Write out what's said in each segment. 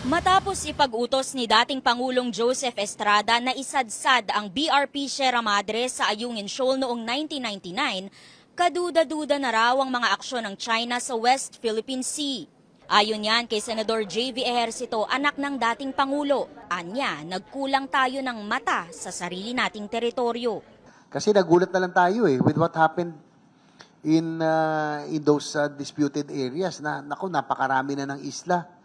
Matapos ipag-utos ni dating Pangulong Joseph Estrada na isadsad ang BRP Sierra Madre sa Ayungin Shoal noong 1999, kaduda-duda na raw ang mga aksyon ng China sa West Philippine Sea. Ayon yan kay Senador J.V. Ejercito, anak ng dating Pangulo. Anya, nagkulang tayo ng mata sa sarili nating teritoryo. Kasi nagulat na lang tayo with what happened in those disputed areas na napakarami na ng isla.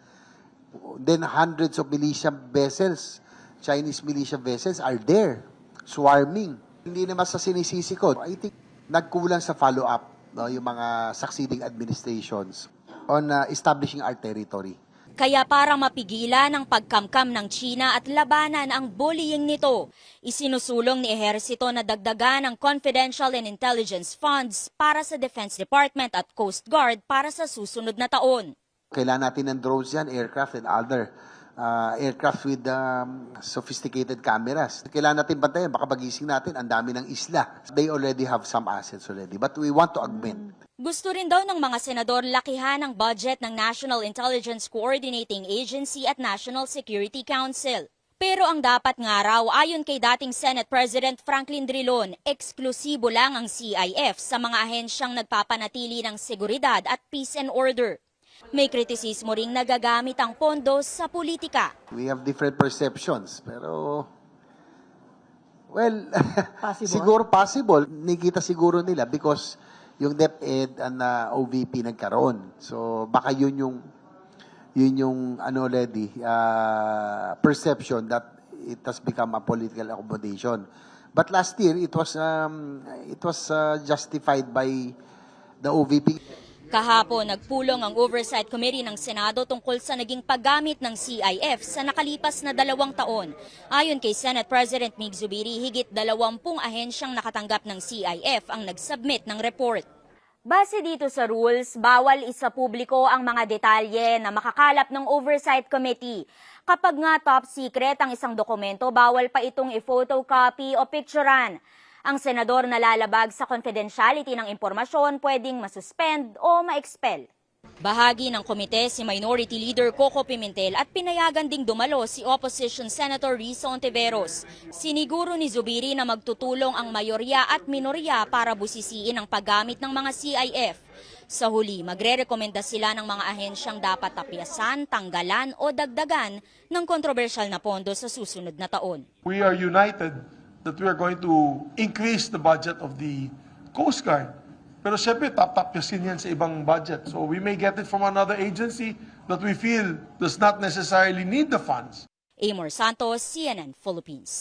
Then hundreds of militia vessels, Chinese militia vessels are there, swarming. Hindi naman sa sinisisi ko. I think nagkulang sa follow-up yung mga succeeding administrations on establishing our territory. Kaya para mapigilan ang pagkamkam ng China at labanan ang bullying nito, isinusulong ni Ejercito na dagdagan ang confidential and intelligence funds para sa Defense Department at Coast Guard para sa susunod na taon. Kailangan natin ng drones yan, aircraft and other aircraft with sophisticated cameras. Kailangan natin bantayan, baka pagising natin, ang dami ng isla. They already have some assets already, but we want to augment. Gusto rin daw ng mga senador lakihan ang budget ng National Intelligence Coordinating Agency at National Security Council. Pero ang dapat nga raw, ayon kay dating Senate President Franklin Drilon, eksklusibo lang ang CIF sa mga ahensyang nagpapanatili ng seguridad at peace and order. May kritisismo ring nagagamit ang pondo sa politika. We have different perceptions, pero well, Possible? siguro possible. Nikita siguro nila because yung DepEd and OVP nagkaroon. So baka yun yung already perception that it has become a political accommodation. But last year it was justified by the OVP. Kahapon, nagpulong ang Oversight Committee ng Senado tungkol sa naging paggamit ng CIF sa nakalipas na 2 taon. Ayon kay Senate President Mig Zubiri, higit 20 ahensyang nakatanggap ng CIF ang nagsubmit ng report. Base dito sa rules, bawal isapubliko ang mga detalye na makakalap ng Oversight Committee. Kapag nga top secret ang isang dokumento, bawal pa itong i-photocopy o picturean. Ang senador na lalabag sa confidentiality ng impormasyon pwedeng masuspend o ma-expel. Bahagi ng komite si Minority Leader Coco Pimentel at pinayagan ding dumalo si Opposition Senator Risa Ontiveros. Siniguro ni Zubiri na magtutulong ang mayorya at minorya para busisiin ang paggamit ng mga CIF. Sa huli, magre-rekomenda sila ng mga ahensyang dapat tapyasan, tanggalan o dagdagan ng kontrobersyal na pondo sa susunod na taon. We are united that we are going to increase the budget of the Coast Guard. Pero siyempre, tapyasin yan sa ibang budget. So we may get it from another agency that we feel does not necessarily need the funds. Amor Santos, CNN Philippines.